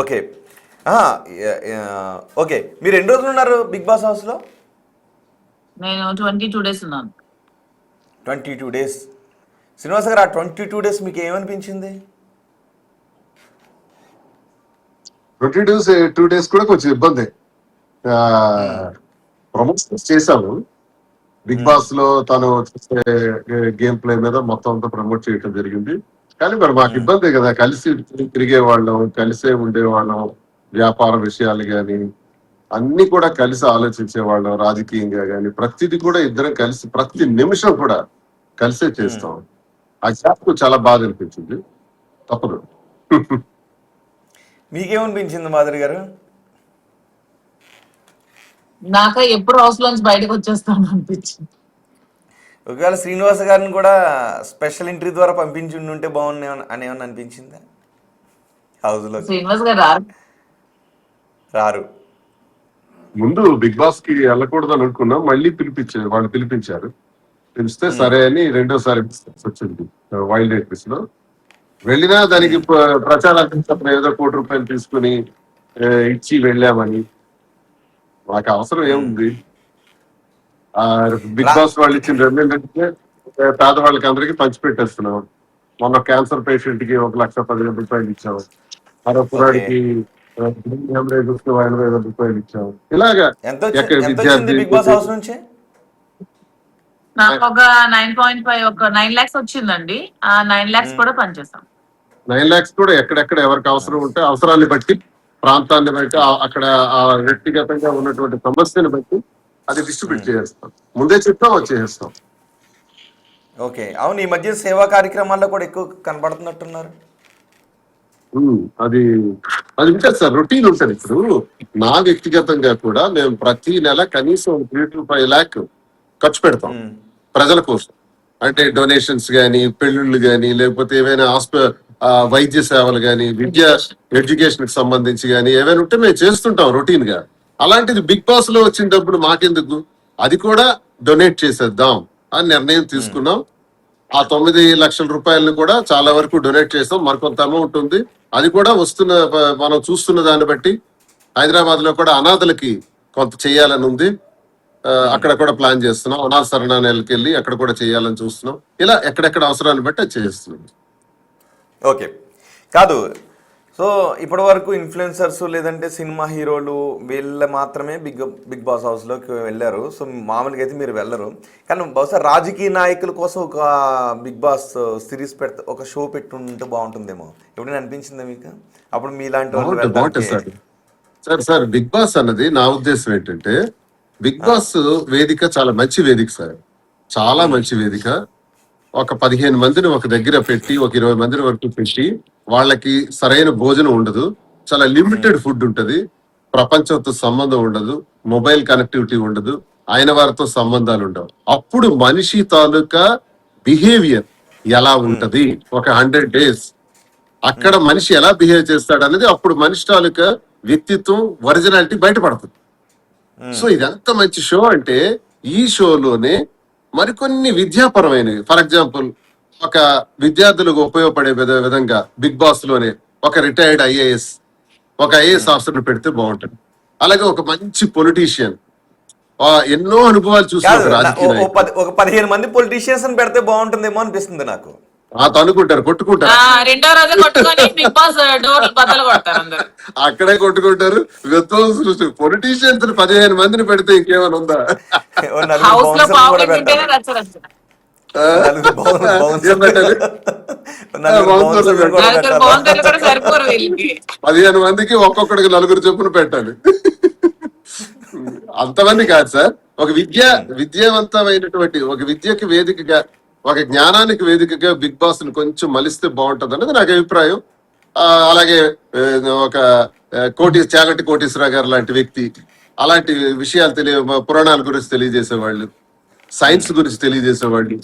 Okay. Okay, మీరు ఎన్ని రోజులు ఉన్నారు బిగ్ బాస్ హౌస్లో? నేను 22 days ఉన్నాను. 22 days. శ్రీనివాస్ గారు, ఆ 22 days మీకు ఏమనిపించింది? 2 days కూడా కొంచెం ఇబ్బంది. ప్రమోషన్స్ చేశాము బిగ్ బాస్ లో, తను చేసే గేమ్ ప్లే మీద మొత్తం అంతా ప్రమోట్ చేయడం జరిగింది. కానీ మరి మాకు ఇబ్బంది కదా, కలిసి తిరిగే వాళ్ళం, కలిసే ఉండేవాళ్ళం, వ్యాపార విషయాలు కానీ అన్ని కూడా కలిసి ఆలోచించే వాళ్ళం, రాజకీయంగా కానీ ప్రతిదీ కూడా ఇద్దరం కలిసి ప్రతి నిమిషం కూడా కలిసే చేస్తాం. ఆ గ్యాప్ చాలా బాధ అనిపించింది. తప్పదు. మీకేమనిపించింది మాధురి గారు? నాక ఎప్పుడు హౌస్ లోంచి బయటకు వచ్చేస్తాను అనిపించింది. ఒకవేళ శ్రీనివాస్ గారిని కూడా స్పెషల్ ఎంట్రీ ద్వారా పంపించి ఉంటే బాగుంది అని ఏమన్నా అనిపించిందా? హౌస్లో శ్రీనివాస్ గారు రారు. ముందు బిగ్ బాస్ కి వెళ్ళకూడదు అని అనుకున్నాం, మళ్ళీ వాళ్ళు పిలిపించారు. పిలిస్తే సరే అని రెండోసారి వచ్చింది వైల్డ్ ఎయిట్ లో. వెళ్ళినా దానికి ప్రచారానికి ఏదో ₹1 తీసుకుని ఇచ్చి వెళ్ళామని. మాకు అవసరం ఏముంది? బిగ్ బాస్ వాళ్ళు ఇచ్చిన ఏంటంటే పేదవాళ్ళకి అందరికి పంచిపెట్టేస్తున్నాం. మొన్న క్యాన్సర్ పేషెంట్ కి ₹1,15,000 ఇచ్చాం. మరో కురాడికి ₹80,000 ఇచ్చాం. ఇలాగా బిగ్ బాస్ హౌస్ నుంచి నాకు ఒక 9.5 ఒక 9 lakhs వచ్చిందండి. ఆ 9 lakhs కూడా పనిచేస్తాం. 9 lakhs కూడా ఎక్కడెక్కడ ఎవరికి అవసరం ఉంటే అవసరాన్ని బట్టి, ప్రాంతాన్ని బట్టి, అక్కడ వ్యక్తిగతంగా ఉన్నటువంటి సమస్యను బట్టి అది డిస్ట్రిబ్యూట్ చేస్తాం. ముందే చెప్తాం, వచ్చేస్తాం. ఓకే, అవును. ఈ మధ్య సేవా కార్యక్రమాల్లో కూడా ఎక్కువ కనబడుతున్నట్టున్నారు. అది ఉంటుంది సార్, రొటీన్ ఉంటుంది. ఇప్పుడు నా వ్యక్తిగతంగా కూడా మేము ప్రతి నెల కనీసం 3 to 5 lakh ఖర్చు పెడతాం ప్రజల కోసం. అంటే డొనేషన్స్ గానీ, పెళ్లిళ్ళు గానీ, లేకపోతే ఏవైనా వైద్య సేవలు గానీ, ఎడ్యుకేషన్ కి సంబంధించి గానీ ఏవైనా ఉంటే మేము చేస్తుంటాం రొటీన్ గా. అలాంటిది బిగ్ బాస్ లో వచ్చిన డబ్బులు మాకెందుకు, అది కూడా డొనేట్ చేసేద్దాం అని నిర్ణయం తీసుకున్నాం. ఆ 9 లక్షల రూపాయలను కూడా చాలా వరకు డొనేట్ చేస్తాం. మరికొంత అమౌంట్ ఉంది, అది కూడా మనం చూస్తున్న దాన్ని బట్టి హైదరాబాద్ లో కూడా అనాథలకి కొంత చేయాలని ఉంది. అక్కడ కూడా ప్లాన్ చేస్తున్నాం. అనాథ శరణాలయాలకు వెళ్ళి అక్కడ కూడా చేయాలని చూస్తున్నాం. ఇలా ఎక్కడెక్కడ అవసరాన్ని బట్టి అది చేస్తున్నాం. ఓకే, కాదు. సో ఇప్పటి వరకు ఇన్ఫ్లుయెన్సర్స్ లేదంటే సినిమా హీరోలు వీళ్ళ మాత్రమే బిగ్ బాస్ హౌస్లోకి వెళ్ళారు. సో మామూలుగా అయితే మీరు వెళ్ళరు. కానీ బహుశా రాజకీయ నాయకుల కోసం ఒక బిగ్ బాస్ సిరీస్ ఒక షో పెట్టుంటే బాగుంటుందేమో. ఎప్పుడైనా అనిపించిందా మీకు? అప్పుడు మీలాంటి వాళ్ళు సార్ బిగ్ బాస్ అన్నది నా ఉద్దేశం ఏంటంటే, బిగ్ బాస్ వేదిక చాలా మంచి వేదిక సార్, చాలా మంచి వేదిక. ఒక 15 మందిని ఒక దగ్గర పెట్టి, ఒక 20 మందిని వరకు పెట్టి, వాళ్ళకి సరైన భోజనం ఉండదు, చాలా లిమిటెడ్ ఫుడ్ ఉంటది, ప్రపంచంతో సంబంధం ఉండదు, మొబైల్ కనెక్టివిటీ ఉండదు, ఆయన వారితో సంబంధాలు ఉండవు. అప్పుడు మనిషి తాలూకా బిహేవియర్ ఎలా ఉంటది, ఒక 100 days అక్కడ మనిషి ఎలా బిహేవ్ చేస్తాడు అనేది అప్పుడు మనిషి తాలూకా వ్యక్తిత్వం, ఒరిజినాలిటీ బయటపడుతుంది. సో ఇదంత మంచి షో అంటే, ఈ షోలోనే మరికొన్ని విద్యాపరమైనవి, ఫర్ ఎగ్జాంపుల్ ఒక విద్యార్థులకు ఉపయోగపడే విధంగా బిగ్ బాస్ లోనే ఒక రిటైర్డ్ ఒక ఐఏఎస్ ఆఫీసర్ పెడితే బాగుంటుంది. అలాగే ఒక మంచి పొలిటీషియన్, ఎన్నో అనుభవాలు చూసిన ఒక 15 మంది పొలిటీషియన్స్ పెడితే బాగుంటుందేమో అనిపిస్తుంది నాకు. అనుకుంటారు, కొట్టుకుంటారు, అక్కడే కొట్టుకుంటారు. పొలిటీషియన్స్ 15 మందిని పెడితే ఇంకేమైనా ఉందా? మందికి ఒక్కొక్కడికి 4 చొప్పున పెట్టాలి. అంతమంది కాదు సార్. ఒక విద్యావంతమైనటువంటి ఒక విద్యకి వేదికగా, ఒక జ్ఞానానికి వేదికగా బిగ్ బాస్ ని కొంచెం మలిస్తే బాగుంటది అనేది నాకు అభిప్రాయం. అలాగే ఒక చాగంటి కోటేశ్వరరావు గారు లాంటి వ్యక్తి అలాంటి విషయాలు పురాణాల గురించి తెలియజేసేవాళ్ళు, సైన్స్ గురించి తెలియజేసేవాళ్ళు,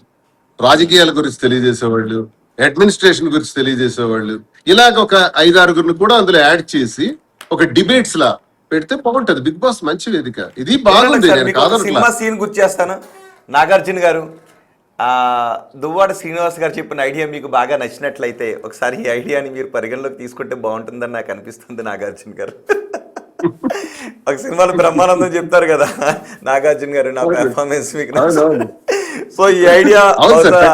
రాజకీయాల గురించి తెలియజేసేవాళ్ళు, అడ్మినిస్ట్రేషన్ గురించి తెలియజేసేవాళ్ళు, ఇలాగ ఒక 5-6 కూడా అందులో యాడ్ చేసి ఒక డిబేట్స్ లా పెడితే బాగుంటది. బిగ్ బాస్ మంచి వేదిక, ఇది బాగుంది. సినిమా సీన్ గుర్తు చేస్తాను. నాగార్జున గారు దువ్వాడ శ్రీనివాస్ గారు చెప్పిన ఐడియా మీకు బాగా నచ్చినట్లయితే ఒకసారి ఈ ఐడియాని మీరు పరిగణలోకి తీసుకుంటే బాగుంటుందని నాకు అనిపిస్తుంది నాగార్జున గారు. ఒక సినిమాలో బ్రహ్మానందం చెప్తారు కదా నాగార్జున గారు, నా పెర్ఫార్మెన్స్ మీకు అవునవును. సో ఈ ఐడియా అవును సార్,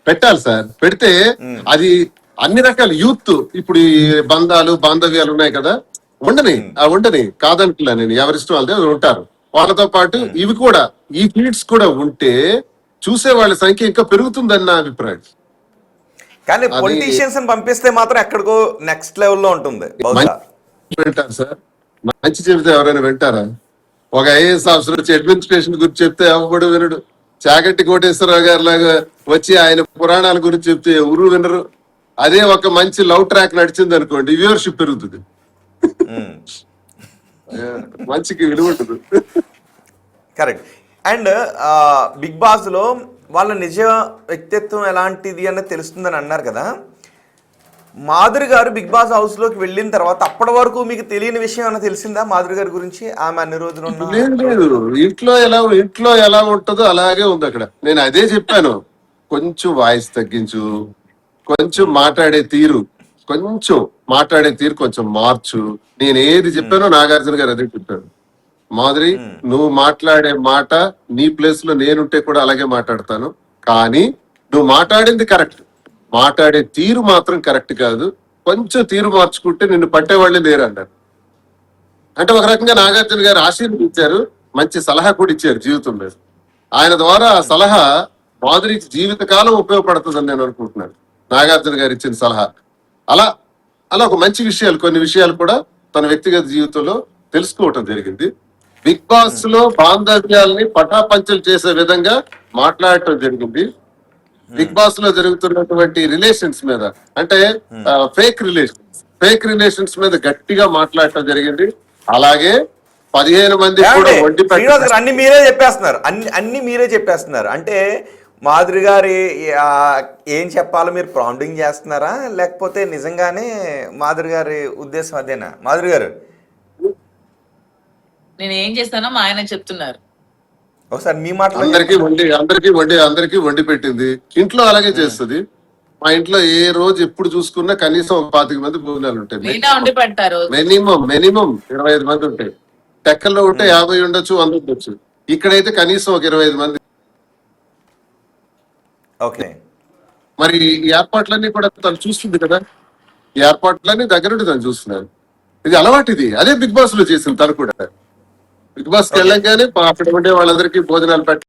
పెట్టాలి సార్. పెడితే అది అన్ని రకాల యూత్ ఇప్పుడు ఈ బంధాలు బాంధవ్యాలు ఉన్నాయి కదా, ఉండని కాదంటున్నా నేను, ఎవరిష్టం వాళ్ళదే ఉంటారు. వాళ్ళతో పాటు ఇవి కూడా, ఈ ఫీడ్స్ కూడా ఉంటే చూసే వాళ్ళ సంఖ్య ఇంకా పెరుగుతుందని నా అభిప్రాయం. కానీ పొలిటీషియన్స్ పంపిస్తే మాత్రం ఎక్కడికో నెక్స్ట్ లెవెల్లో ఉంటుంది బహుశా. వింటారు సార్, మంచి చెబితే ఎవరైనా వింటారా? ఒక ఐఏఎస్ ఆఫీసర్ వచ్చి అడ్మినిస్ట్రేషన్ గురించి చెప్తే ఎవడు వినడు. చాగంటి కోటేశ్వరరావు గారి లాగా వచ్చి ఆయన పురాణాల గురించి చెప్తే ఎవరు వినరు. అదే ఒక మంచి లవ్ ట్రాక్ నడిచింది అనుకోండి, వ్యూవర్షిప్ పెరుగుతుంది, మంచికి విలువ ఉంటుంది. కరెక్ట్. అండ్ బిగ్ బాస్ లో వాళ్ళ నిజ వ్యక్తిత్వం ఎలాంటిది అన్నది తెలుస్తుందని అన్నారు కదా. మాధురి గారు బిగ్ బాస్ హౌస్ లోకి వెళ్ళిన తర్వాత అప్పటి వరకు మీకు తెలియని విషయం ఏమైనా తెలిసిందా మాధురి గారి గురించి? ఆమె అన్ని రోజులు లేదు, ఇంట్లో ఎలా ఉంటుందో అలాగే ఉంది అక్కడ. నేను అదే చెప్పాను, కొంచెం వాయిస్ తగ్గించు, కొంచెం మాట్లాడే తీరు కొంచెం మార్చు. నేను ఏది చెప్పానో నాగార్జున గారు అదే చెప్పాను. మాధురి, నువ్వు మాట్లాడే మాట నీ ప్లేస్ లో నేనుంటే కూడా అలాగే మాట్లాడతాను, కానీ నువ్వు మాట్లాడింది కరెక్ట్, మాట్లాడే తీరు మాత్రం కరెక్ట్ కాదు, కొంచెం తీరు మార్చుకుంటే నిన్ను పట్టేవాళ్ళే లేరు అన్నారు. అంటే ఒక రకంగా నాగార్జున గారు ఆశీర్వదించారు, మంచి సలహా కూడా ఇచ్చారు జీవితం మీద. ఆయన ద్వారా ఆ సలహా మాధురికి జీవితకాలం ఉపయోగపడుతుందని నేను అనుకుంటున్నాను, నాగార్జున గారు ఇచ్చిన సలహా. అలా ఒక మంచి విషయాలు, కొన్ని విషయాలు కూడా తన వ్యక్తిగత జీవితంలో తెలుసుకోవటం జరిగింది. బిగ్ బాస్ లో బాంధవ్యాల్ని పటాపంచలు చేసే విధంగా మాట్లాడటం జరిగింది. బిగ్ బాస్ లో జరుగుతున్నటువంటి రిలేషన్స్ మీద, అంటే ఫేక్ రిలేషన్స్ మీద గట్టిగా మాట్లాడటం జరిగింది. అలాగే 15 మంది కూడా వడ్డీ అన్ని మీరే చెప్పేస్తున్నారు. అంటే మాధురి గారి ఏం చెప్పాలో మీరు ప్రాంప్టింగ్ చేస్తున్నారా, లేకపోతే నిజంగానే మాధురి గారి ఉద్దేశం అదేనా? మాధురి గారు, నేను ఏం చేస్తానో మా ఆయన చెప్తున్నారు. ఒకసారి మీ మాట. అందరికి వండి పెట్టింది, ఇంట్లో అలాగే చేస్తుంది. మా ఇంట్లో ఏ రోజు ఎప్పుడు చూసుకున్నా కనీసం ఒక 25 మంది భోజనాలు ఉంటాయి. మినిమం 25 మంది ఉంటాయి. టెక్కల్లో ఉంటే 50 ఉండొచ్చు, 100 ఉండొచ్చు. ఇక్కడైతే కనీసం ఒక 25 మంది. ఓకే, మరి ఈ ఏర్పాట్లన్నీ కూడా తను చూస్తుంది కదా, ఈ ఏర్పాట్లన్నీ దగ్గర నుండి తను చూస్తున్నారు. ఇది అలవాటు, ఇది అదే బిగ్ బాస్ లో చేసింది తను కూడా. బిగ్ బాస్ కి వెళ్ళంగానే అక్కడ ఉండే వాళ్ళందరికీ భోజనాలు పెట్టి